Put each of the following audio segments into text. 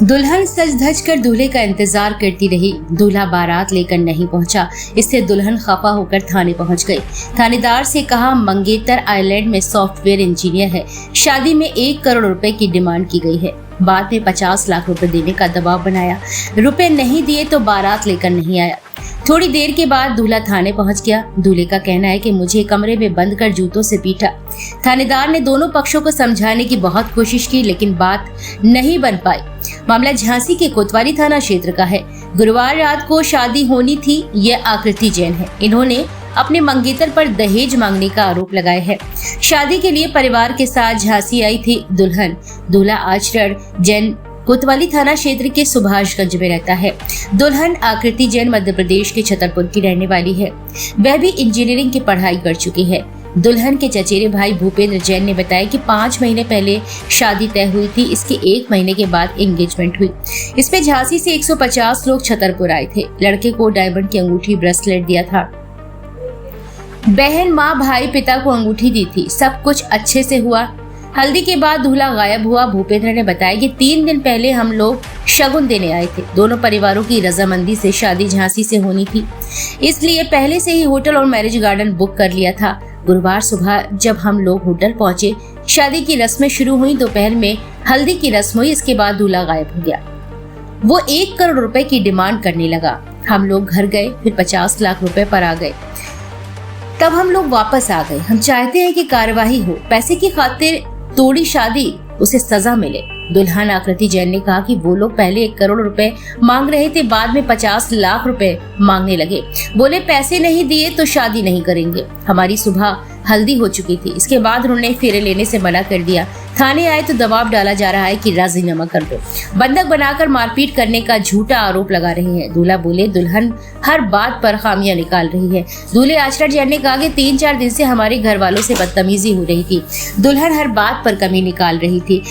दुल्हन सज धज कर दूल्हे का इंतजार करती रही। दूल्हा बारात लेकर नहीं पहुंचा। इससे दुल्हन खफा होकर थाने पहुंच गई। थानेदार से कहा मंगेतर आइलैंड में सॉफ्टवेयर इंजीनियर है, शादी में 1 करोड़ रुपए की डिमांड की गई है। बाद में 50 लाख रुपए देने का दबाव बनाया। रुपए नहीं दिए तो बारात लेकर नहीं आया। थोड़ी देर के बाद दूल्हा थाने पहुंच गया। दूल्हे का कहना है कि मुझे कमरे में बंद कर जूतों से पीटा। थानेदार ने दोनों पक्षों को समझाने की बहुत कोशिश की, लेकिन बात नहीं बन पाई। मामला झांसी के कोतवाली थाना क्षेत्र का है। गुरुवार रात को शादी होनी थी। यह आकृति जैन है। इन्होंने अपने मंगेतर पर दहेज मांगने का आरोप लगाया है। शादी के लिए परिवार के साथ झांसी आई थी दुल्हन। दूल्हा आचरण जैन कोतवाली थाना क्षेत्र के सुभाषगंज में रहता है। दुल्हन आकृति जैन मध्य प्रदेश के छतरपुर की रहने वाली है। वह भी इंजीनियरिंग की पढ़ाई कर चुकी है। दुल्हन के चचेरे भाई भूपेंद्र जैन ने बताया कि 5 महीने पहले शादी तय हुई थी। इसके 1 महीने के बाद एंगेजमेंट हुई। इसमें झांसी से 150 लोग छतरपुर आए थे। लड़के को डायमंड की अंगूठी ब्रेसलेट दिया था। बहन, माँ, भाई, पिता को अंगूठी दी थी। सब कुछ अच्छे से हुआ। हल्दी के बाद दूल्हा गायब हुआ। भूपेंद्र ने बताया कि 3 दिन पहले हम लोग शगुन देने आए थे। दोनों परिवारों की रजामंदी से शादी झांसी से होनी थी, इसलिए पहले से ही होटल और मैरिज गार्डन बुक कर लिया था। गुरुवार सुबह जब हम लोग होटल पहुंचे, शादी की रस्में शुरू हुई। दोपहर में हल्दी की रस्म हुई। इसके बाद दूल्हा गायब हो गया। वो 1 करोड़ रुपए की डिमांड करने लगा। हम लोग घर गए, फिर 50 लाख रुपए पर आ गए। तब हम लोग वापस आ गए। हम चाहते हैं कि कार्यवाही हो। पैसे की खातिर तोड़ी शादी, उसे सजा मिले। दुल्हन आकृति जैन ने कहा कि वो लोग पहले 1 करोड़ रुपए मांग रहे थे, बाद में 50 लाख रुपए मांगने लगे। बोले पैसे नहीं दिए तो शादी नहीं करेंगे। हमारी सुबह हल्दी हो चुकी थी। इसके बाद उन्होंने फेरे लेने से मना कर दिया। थाने आए तो दबाव डाला जा रहा है कि राजीनामा कर दो। बंधक बनाकर मारपीट करने का झूठा आरोप लगा रहे हैं। दूल्हा बोले दुल्हन हर बात पर खामियां निकाल रही है। दूल्हे आचरण जैन ने कहा कि 3-4 दिन से हमारे घर वालों से बदतमीजी हो रही थी। दुल्हन हर बात पर कमी निकाल रही थी।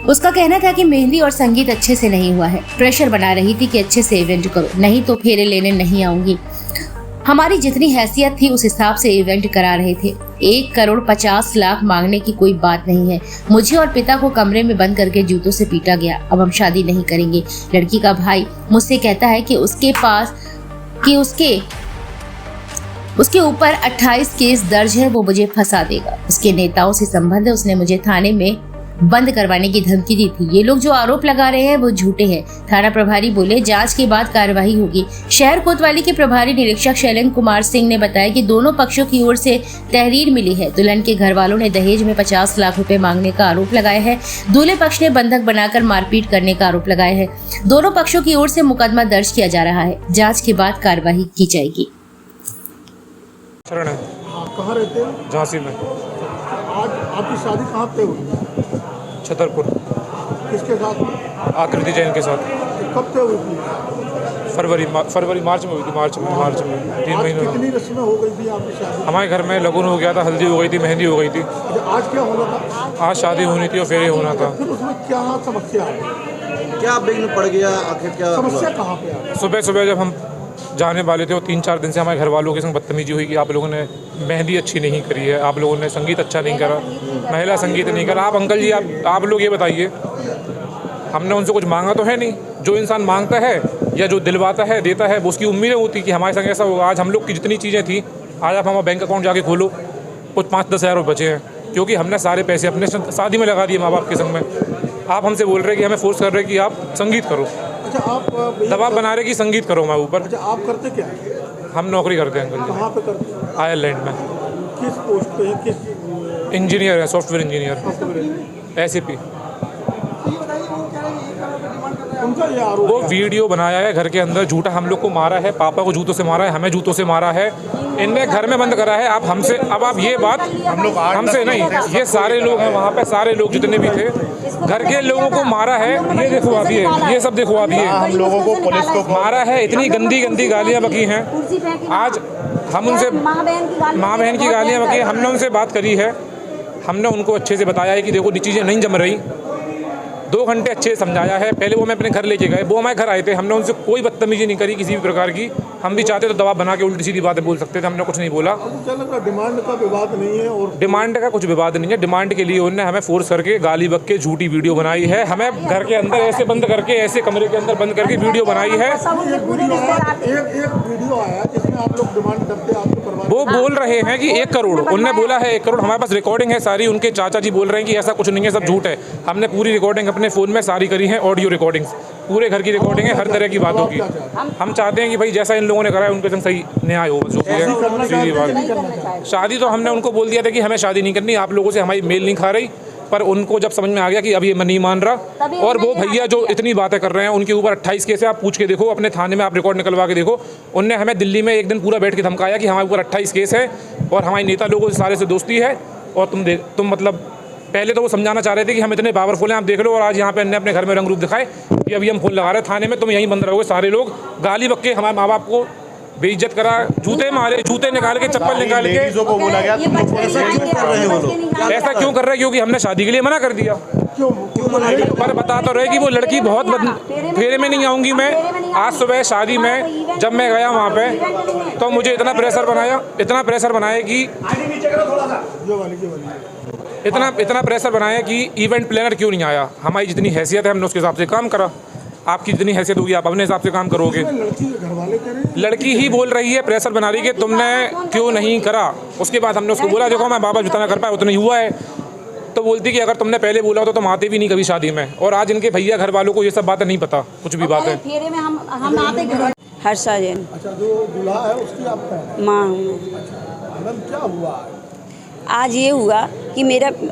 उसका कहना था कि मेहंदी और संगीत अच्छे से नहीं हुआ है। प्रेशर बना रही थी कि अच्छे से इवेंट करो, नहीं तो फेरे लेने नहीं आऊंगी। हमारी जितनी हैसियत थी उस हिसाब से इवेंट करा रहे थे। 1 करोड़ 50 लाख मांगने की कोई बात नहीं है। मुझे और पिता को कमरे में बंद करके जूतों से पीटा गया। अब हम शादी नहीं करेंगे। लड़की का भाई मुझसे कहता है कि उसके ऊपर 28 केस दर्ज है, वो मुझे फंसा देगा। उसके नेताओं से संबंध है। उसने मुझे थाने में बंद करवाने की धमकी दी थी। ये लोग जो आरोप लगा रहे हैं वो झूठे हैं। थाना प्रभारी बोले जांच के बाद कार्रवाई होगी। शहर कोतवाली के प्रभारी निरीक्षक शैलेंद्र कुमार सिंह ने बताया कि दोनों पक्षों की ओर से तहरीर मिली है। दुल्हन के घर वालों ने दहेज में 50 लाख रुपए मांगने का आरोप लगाया है। दूल्हे पक्ष ने बंधक बनाकर मारपीट करने का आरोप लगाया है। दोनों पक्षों की ओर से मुकदमा दर्ज किया जा रहा है। जाँच के बाद कार्रवाई की जाएगी। कहाँ रहते हैं? झांसी में। आज आपकी शादी कहाँ पे हुई? छतरपुर। किसके साथ? आकृति जैन के साथ। कब तय हुई थी? फरवरी मार्च में हुई थी। मार्च में 3 महीने। कितनी रस्में हो गई थी आपकी शादी? हमारे घर में लगन हो गया था, हल्दी हो गई थी, मेहंदी हो गई थी। आज क्या होना था? आज शादी होनी थी और फेरे होना था। फिर उसमें क्या समस्या है? क्या विघ्न पड़ गया? आखिर क्या समस्या कहाँ पे आ? सुबह जब हम जाने वाले थे और 3-4 दिन से हमारे घर वालों के संग बदतमीजी हुई कि आप लोगों ने मेहंदी अच्छी नहीं करी है, आप लोगों ने संगीत अच्छा नहीं करा, महिला संगीत नहीं करा। आप अंकल जी आप लोग ये बताइए, हमने उनसे कुछ मांगा तो है नहीं। जो इंसान मांगता है या जो दिलवाता है, देता है, वो उसकी उम्मीदें होती कि हमारे संग ऐसा होगा। आज हम लोग की जितनी चीज़ें थी, आज आप हमारा बैंक अकाउंट जाके खोलो, कुछ 5-10 हज़ार रुपये बचे हैं, क्योंकि हमने सारे पैसे अपने शादी में लगा दिए माँ बाप के संग में। आप हमसे बोल रहे हैं कि हमें फोर्स कर रहे हैं कि आप संगीत करो। अच्छा, आप दबाव बना रहे कि संगीत करो हमारे ऊपर। अच्छा, आप करते क्या? हम नौकरी करते हैं अंकल जी। कहाँ पे करते हैं? आयरलैंड में। किस पोस्ट पे है? किस इंजीनियर है, सॉफ्टवेयर इंजीनियर, SAP। उनका ये आरोप वो वीडियो बनाया है घर के अंदर, झूठा हम लोग को मारा है, पापा को जूतों से मारा है, हमें जूतों से मारा है, इनने घर में बंद करा है। आप हमसे आप ये बात हमसे नहीं, ये सारे लोग हैं वहाँ पे, सारे लोग जितने भी थे, घर के लोगों को मारा है। ये देखो आप, ये सब देखो आप, ये हम लोगों को पुलिस को मारा है। इतनी गंदी गालियाँ बकी हैं। आज हम उनसे माँ बहन की गालियाँ बकी, हमने उनसे बात करी है। हमने उनको अच्छे से बताया है कि देखो ये चीज़ें नहीं जम रही, 2 घंटे अच्छे से समझाया है। पहले वो मैं अपने घर लेके गए, वो हमारे घर आए थे, हमने उनसे कोई बदतमीजी नहीं करी किसी भी प्रकार की। हम भी चाहते तो दबाव बना के उल्टी सीधी बातें बोल सकते थे, हमने कुछ नहीं बोला। क्या लग रहा है डिमांड का विवाद नहीं है? और डिमांड का कुछ विवाद नहीं है। डिमांड के लिए उन्होंने हमें फोर्स करके गाली बक के झूठी वीडियो बनाई है, हमें घर के अंदर ऐसे बंद करके, ऐसे कमरे के अंदर बंद करके वीडियो बनाई है। एक वीडियो आया जिसमें आप लोग डिमांड करते हैं आपके परिवार। वो बोल रहे हैं कि 1 करोड़, उनने बोला है 1 करोड़। हमारे पास रिकॉर्डिंग है सारी, उनके चाचा जी बोल रहे हैं कि ऐसा कुछ नहीं है, सब झूठ है। हमने पूरी रिकॉर्डिंग अपने फ़ोन में सारी करी है, ऑडियो रिकॉर्डिंग्स, पूरे घर की रिकॉर्डिंग है, हर तरह की बातों की। हम चाहते हैं कि भाई जैसा इन लोगों ने करा है उनके संग सही न्याय हो, जो भी है सीधी बात। शादी तो हमने उनको बोल दिया था कि हमें शादी नहीं करनी, आप लोगों से हमारी मेल नहीं खा रही। पर उनको जब समझ में आ गया कि अब ये नहीं मान रहा, और वो भैया जो इतनी बातें कर रहे हैं उनके ऊपर 28 केस है। आप पूछ के देखो अपने थाने में, आप रिकॉर्ड निकलवा के देखो। उनने हमें दिल्ली में एक दिन पूरा बैठ के धमकाया कि हमारे ऊपर 28 केस है और हमारे नेता लोगों से सारे से दोस्ती है, और तुम मतलब पहले तो वो समझाना चाह रहे थे कि हम इतने पावरफुल हैं, आप देख लो। और आज यहाँ पे हमने अपने घर में रंग रूप दिखाए कि अभी हम फोन लगा रहे हैं थाने में, तुम यहीं बंद रहोगे। सारे लोग गाली बक के हमारे माँ बाप को बेइज्जत करा, जूते मारे, जूते निकाल के, चप्पल निकाल के। को बोला गया तुम लोग ऐसा क्यों कर रहे हो लोग? ऐसा क्यों कर रहे हैं? क्योंकि हमने शादी के लिए मना कर दिया। पर बता तो रहे कि वो लड़की बहुत फेरे में नहीं आऊँगी मैं। आज सुबह शादी में जब मैं गया वहाँ पे तो मुझे इतना प्रेशर बनाया कि इतना प्रेशर बनाया कि इवेंट प्लानर क्यों नहीं आया। हमारी जितनी हैसियत है हमने उसके हिसाब से काम करा, आपकी जितनी हैसियत होगी आप अपने हिसाब से काम करोगे। लड़की ही बोल रही है, प्रेशर बना रही है कि तुमने क्यों नहीं करा। उसके बाद हमने उसको बोला देखो मैं बाबा जितना कर पाया उतना ही हुआ है। तो बोलती कि अगर तुमने पहले बोला हो तो तुम आते भी नहीं कभी शादी में। और आज इनके भैया घर वालों को ये सब बातें नहीं पता, कुछ भी बात है। फेरे में हम आते घर। हर्षा जैन। अच्छा, जो दूल्हा है उसकी आपका है? माँ। मैडम क्या हुआ? आज ये हुआ कि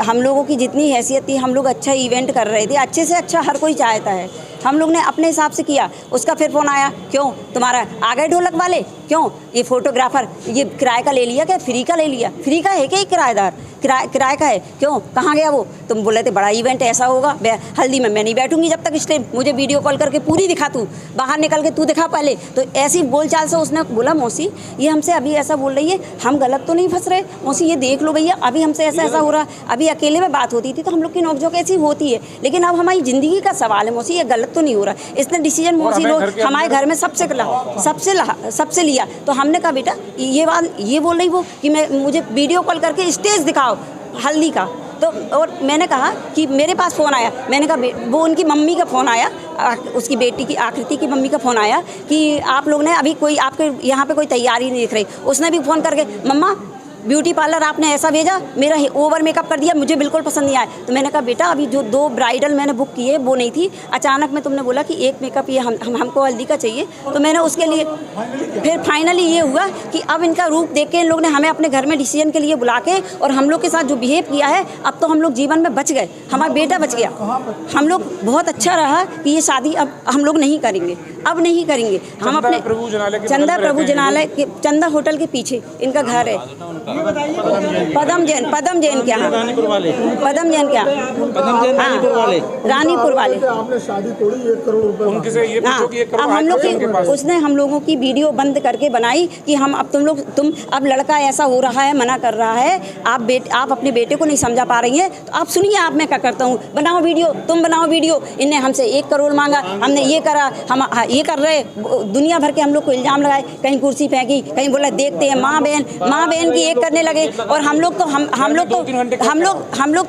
हम लोगों की जितनी हैसियत थी, हम लोग अच्छा इवेंट कर रहे थे, अच्छे से अच्छा हर कोई चाहता है। हम लोग ने अपने हिसाब से किया, उसका फिर फ़ोन आया, क्यों तुम्हारा आ गए ढोलक वाले, क्यों ये फ़ोटोग्राफ़र ये किराए का ले लिया क्या, फ्री का ले लिया? फ्री का है क्या? किराएदार किराए का है, क्यों कहाँ गया वो? तुम बोले थे बड़ा इवेंट ऐसा होगा, हल्दी में मैं नहीं बैठूंगी जब तक स्टेज मुझे वीडियो कॉल करके पूरी दिखा, तू बाहर निकल के तू दिखा पहले। तो ऐसी बोलचाल से उसने बोला मौसी ये हमसे अभी ऐसा बोल रही है, हम गलत तो नहीं फंस रहे मौसी, ये देख लो भैया अभी हमसे ऐसा हो रहा। अभी अकेले में बात होती थी तो हम लोग की नोकझोंक ऐसी होती है, लेकिन अब हमारी ज़िंदगी का सवाल है मौसी, ये गलत तो नहीं हो रहा। इसने डिसीजन मौसी लोग हमारे घर में सबसे लिया। तो हमने कहा बेटा ये बोल रही वो कि मुझे वीडियो कॉल करके स्टेज दिखाओ हल्दी का। तो और मैंने कहा कि मेरे पास फ़ोन आया, मैंने कहा वो उनकी मम्मी का फ़ोन आया, उसकी बेटी की आकृति की मम्मी का फ़ोन आया कि आप लोग ने अभी कोई आपके यहाँ पे कोई तैयारी नहीं दिख रही। उसने भी फ़ोन करके मम्मा ब्यूटी पार्लर आपने ऐसा भेजा, मेरा ओवर मेकअप कर दिया, मुझे बिल्कुल पसंद नहीं आया। तो मैंने कहा बेटा अभी जो 2 ब्राइडल मैंने बुक किए वो नहीं थी, अचानक में तुमने बोला कि एक मेकअप ये हमको हल्दी का चाहिए, तो मैंने उसके लिए फिर फाइनली ये हुआ कि अब इनका रूप देख के इन लोग ने हमें अपने घर में डिसीजन के लिए बुला के और हम लोग के साथ जो बिहेव किया है, अब तो हम लोग जीवन में बच गए, हमारा बेटा बच गया। हम लोग बहुत अच्छा रहा कि ये शादी अब हम लोग नहीं करेंगे, अब नहीं करेंगे। हम अपने चंदा प्रभु जनालय के चंदा होटल के पीछे इनका घर है। पदम जैन क्या? पदम जैन क्या? रानीपुर वाले। आपने शादी तोड़ी 1 करोड़ रुपए उनके से ये पूछो कि 1 करोड़ अब हम लोग की उसने हम लोगों की वीडियो बंद करके बनाई कि हम अब तुम अब लड़का ऐसा हो रहा है, मना कर रहा है, आप अपने बेटे को नहीं समझा पा रही हैं, तो आप सुनिए आप मैं क्या करता हूँ, बनाओ वीडियो, तुम बनाओ वीडियो। इनने हमसे 1 करोड़ मांगा, हमने ये करा, हम ये कर रहे, दुनिया भर के हम लोग को इल्ज़ाम लगाए, कहीं कुर्सी फेंकी, कहीं बोला देखते हैं माँ बहन की एक करने लगे। और हम लोग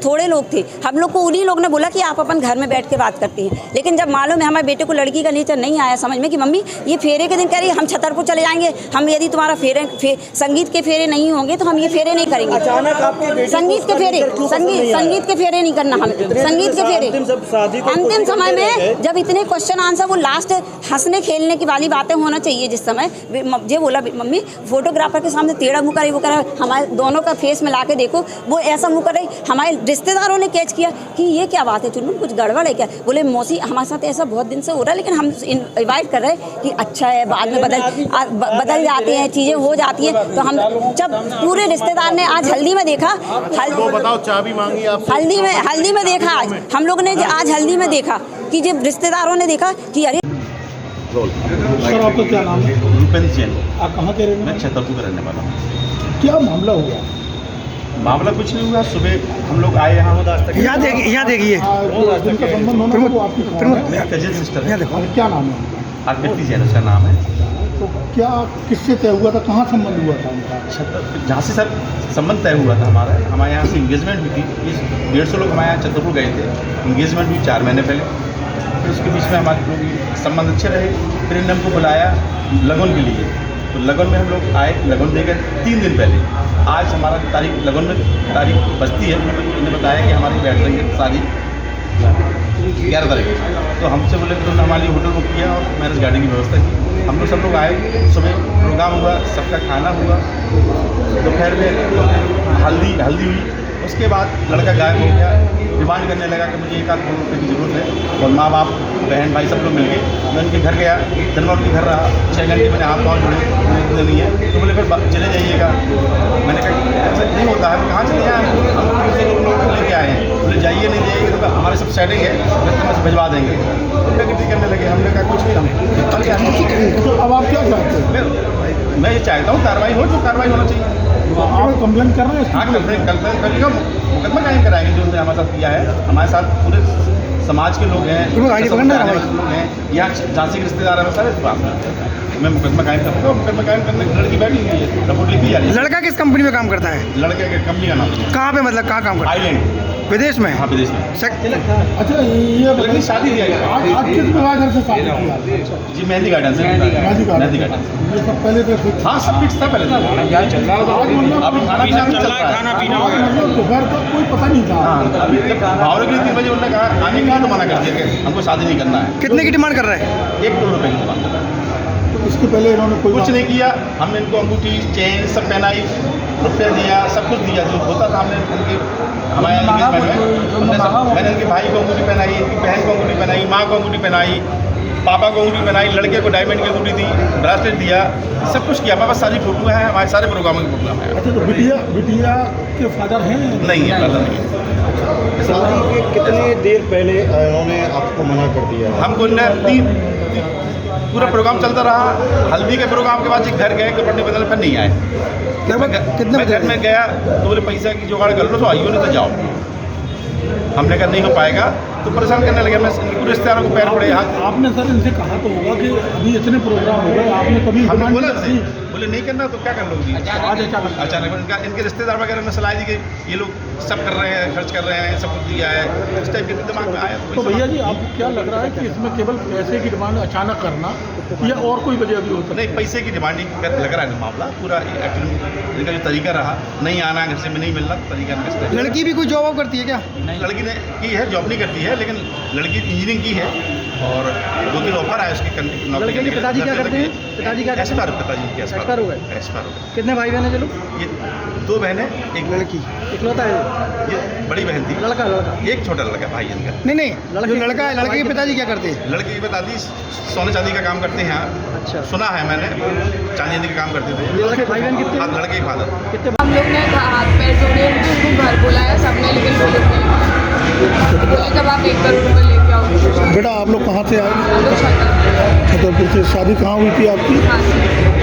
थोड़े लोग थे, हम लोग को उन्हीं लोग ने बोला कि आप अपन घर में बैठ के बात करती हैं। लेकिन जब मालूम है हमारे बेटे को लड़की का नेचर नहीं आया समझ में कि मम्मी ये फेरे के दिन कह रही है हम छतरपुर चले जाएंगे, हम यदि तुम्हारा संगीत के फेरे नहीं होंगे तो हम ये फेरे नहीं करेंगे। संगीत के फेरे नहीं करना, हम संगीत के फेरे अंतिम समय में जब इतने क्वेश्चन आंसर, वो लास्ट हंसने खेलने की वाली बातें होना चाहिए जिस समय ये बोला मम्मी फोटोग्राफर के सामने टेढ़ा मुँह करे, वो करा हमारे दोनों का फेस मिला के देखो, वो ऐसा मुँह कर रही। हमारे रिश्तेदारों ने कैच किया कि ये क्या बात है चुन्नू, कुछ गड़बड़ है क्या? बोले मौसी हमारे साथ ऐसा बहुत दिन से हो रहा है, लेकिन हम इनवाइट कर रहे हैं कि अच्छा है, बाद में बदल जाती हैं चीज़ें, हो जाती है। तो हम जब पूरे रिश्तेदार ने आज हल्दी में देखा, बताओ चाबी मांगी आप, हल्दी में देखा, आज हम लोग ने आज हल्दी में देखा कि जब रिश्तेदारों ने देखा कि अरे। सर आपका क्या नाम है? रूपेंद्र जैन। आप कहाँ के रहने? मैं छतरपुर का रहने वाला हूँ। क्या मामला हुआ? मामला कुछ नहीं हुआ। सुबह हम लोग आए यहाँ यहाँ देखिए जिनका संबंध होना वो आपकी कौन है? कजिन सिस्टर है, और क्या नाम है उनका? आकृति जैन उसका नाम है। तो क्या किससे तय हुआ था, कहाँ संबंध हुआ था उनका? जहाँ से सर संबंध तय हुआ था हमारे यहाँ से इंगेजमेंट हुई थी। 150 लोग हमारे यहाँ चंद्रपुर गए थे, इंगेजमेंट हुई 4 महीने पहले। फिर उसके बीच में हमारे लोग संबंध अच्छे रहे। फिर इन्होंने हमको बुलाया लगन के लिए, तो लगन में हम लोग आए। लगन दे गए 3 दिन पहले। आज हमारा तारीख लगन में तारीख बचती है। उन्होंने बताया कि हमारी बैठ रही है शादी 11 तारीख। तो हमसे बोले तो उन्होंने हमारे लिए होटल बुक किया और मैरिज गार्डन की व्यवस्था की। हम लोग सब लोग आए, सुबह प्रोग्राम हुआ, सबका खाना हुआ। दोपहर में हल्दी हुई। उसके बाद लड़का गायब हो गया। डिमांड करने लगा कि मुझे 1 लाख रुपये की ज़रूरत है, और माँ बाप बहन भाई सब लोग मिल गए। मैं उनके घर गया, दिन भर उनके घर रहा। 6 घंटे मैंने हाथ पाँव जोड़े, नहीं है तो बोले फिर चले जाइएगा। मैंने कहा ऐसा नहीं होता है। कहाँ चले जाएँ, हम दूसरे लोग लेके आए हैं। बोले जाइए नहीं जाइएगा तो हमारे सब सेटिंग है, रस्ते में भिजवा देंगे। उनका गिफ्ट करने लगे। हमने कहा कुछ नहीं, हम तो अब आप क्या चाहते हैं? मैं ये चाहता हूँ कार्रवाई हो, जो कार्रवाई होना चाहिए। आप कंप्लेन कर रहे हैं? हाँ, कंप्लेन करिएगा, मुकदमा कायम कराएंगे जो उसने हमारे साथ किया है। हमारे साथ पूरे समाज के लोग हैं, लोग हैं, यहाँ झांसी के रिश्तेदार हैं, सारे इस बात में मैं मुकदमा कायम करूँगा। मुकदमा कायम करने की लड़की बैठी हुई है, रिपोर्ट लिखी जा रही है। लड़का किस कंपनी में काम करता है? लड़के के कंपनी का नाम कहाँ पे, मतलब कहाँ काम करता है? आइलैंड, विदेश में? हाँ विदेश में। अच्छा, ये लड़की शादी थी आज किस विवाह घर से शादी किया? जी मेहंदी गार्डन से। मेहंदी गार्डन से। ये सब पहले तो फिक्स? हाँ सब फिक्स था पहले तो। अभी खाना पीना भी चल रहा है। मतलब दोपहर तक कोई पता नहीं था। हाँ, अभी जब भावना के 3 बजे उन्होंने कहा आने के लिए, तो मना कर दिया कि हमको शादी नहीं करना है। कितने की डिमांड कर रहे हैं? 1 करोड़ रुपए की डिमांड कर रहा है। तो इसके पहले इन्होंने कुछ नहीं किया। हमने इनको अंगूठी चेन सब पहनाई, रुपये दिया, सब कुछ दिया जो होता था। हमने उनके हमारे एंगेजमेंट में मैंने उनके भाई को अंगूठी पहनाई, उनकी बहन को अंगूठी पहनाई, माँ को अंगूठी पहनाई, पापा को अंगूठी पहनाई, लड़के को डायमंड की अंगूठी दी, ब्रासलेट दिया, सब कुछ किया। हमारे पास सारी फोटो है, हमारे सारे प्रोग्रामों की फोटो है। अच्छा, तो बिटिया के फादर हैं? नहीं है, पता नहीं है। शादी के कितने देर पहले उन्होंने आपको मना कर दिया? हमको पूरा प्रोग्राम चलता रहा। हल्दी के प्रोग्राम के बाद जी घर गए, कपड़े बदल फिर नहीं आए। मैं घर में गया तो बोले पैसा की जुगाड़ कर लो, तो आइयो नहीं तो जाओ। हमने कहा नहीं हो पाएगा, तो परेशान करने लगे। मैं पूरे रिश्तेदारों को पैर पड़े यहाँ। आपने सर इनसे कहा तो होगा कि अभी इतने प्रोग्राम हो गए, आपने कभी हमने डिमांड बोला नहीं था, बोले नहीं करना तो क्या कर लोगी। आज अचानक इनके रिश्तेदार वगैरह ने सलाह दी कि ये लोग सब कर रहे हैं, खर्च कर रहे हैं, सब कुछ दिया है। इस टाइप के दिमाग में आया। तो भैया जी, आपको क्या लग रहा है कि इसमें केवल पैसे की डिमांड अचानक करना या और कोई वजह भी हो सकती है? नहीं, पैसे की डिमांड लग रहा है मामला पूरा। एक्चुअली इनका जो तरीका रहा, नहीं आना, घर से में नहीं मिलना, तरीका इनका। लड़की भी कोई जॉब वॉब करती है क्या? लड़की ने की है, जॉब नहीं करती है, लेकिन लड़की इंजीनियरिंग की है और 2-3 ऑफर आए उसकी नौकरी। लड़के के पिताजी क्या करते हैं? पिताजी क्या करते हैं? पिताजी क्या एक्सपायर हो गए। एक्सपायर हो गए। कितने भाई बहन है? चलो, ये 2 बहनें, एक लड़की इकलौता है। ये बड़ी बहन थी, लड़का एक छोटा लड़का भाई इनका। नहीं, जो लड़का है, लड़के के पिताजी क्या करते हैं? लड़के की पिताजी सोने चांदी का काम करते हैं यहाँ। अच्छा, सुना है मैंने, चांदी का काम करते थे। लड़के भाई बहन कितने? हाँ, लड़के के फादर। कितने? हम लोग ने हाथ पैर जोड़े, उनको घर बुलाया सबने, लेकिन पुलिस नहीं बोले जब आप 1 करोड़ रुपये लेके आओ। बेटा, आप लोग कहाँ से आए? हम लोग छतरपुर से। शादी कहाँ हुई थी आपकी?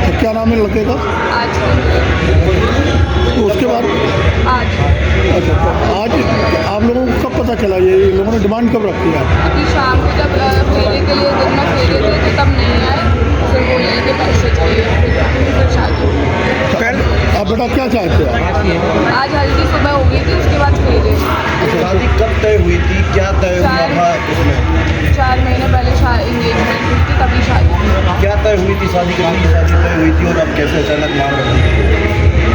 तो क्या नाम है लड़के का? आज तो उसके बाद अच्छा, तो आज आप लोगों को कब पता चला ये लोगों ने डिमांड कब रखी है? अभी शाम को जब फेरे के लिए दिन में फेरे थे तो तब नहीं आए, फिर बोले कि पैसे चाहिए, फिर शादी। आप बेटा क्या चाहते हो? आज हल्दी सुबह हो गई थी, उसके बाद फेरे। शादी कब तय हुई थी, क्या तय हुआ था इसमें? 4 महीने पहले इंगेजमेंट हुई थी, तभी शादी। क्या तय हुई थी? शादी कितनी शादी तय हुई थी और अब कैसे अचानक मांग रखी?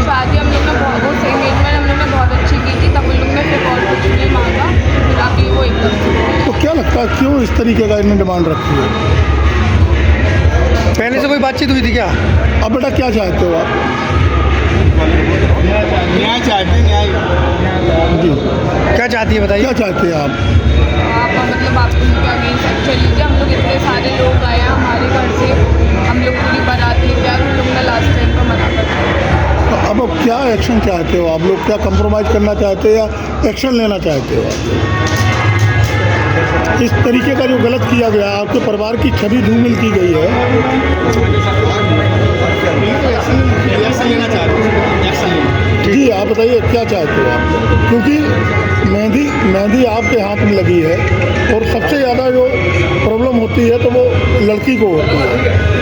शादी हम लोग ने बहुत एंगेजमेंट हम लोग ने बहुत अच्छी की थी, तब उन लोग ने फिर और कुछ नहीं मांगा, फिर अभी वो एकदम। तो क्या लगता है क्यों इस तरीके का इन्होंने डिमांड रखी है? पहले से कोई बातचीत हुई थी क्या? अब बेटा क्या चाहते हो आप? न्याय चाहते हैं, न्याय जी, क्या चाहती है बताइए? क्या चाहते हैं आप? आप मतलब आप उनके अगेंस्ट एक्शन लीजिए। हम लोग इतने सारे लोग आए हैं हमारे घर से, हम लोग पूरी बारात लेके आए, उन लोग ने लास्ट टाइम को मना कर दिया। तो अब क्या एक्शन चाहते हो आप लोग? क्या कंप्रोमाइज़ करना चाहते हो या एक्शन लेना चाहते हो आप लोग? इस तरीके का जो गलत किया गया, आपके परिवार की छवि धूमिल की गई है। एक्शन लेना चाहते हैं, एक्शन लेना। जी, आप बताइए क्या चाहते हो आप, क्योंकि मेहंदी आपके हाथ में लगी है और सबसे ज़्यादा जो प्रॉब्लम होती है तो वो लड़की को होती है।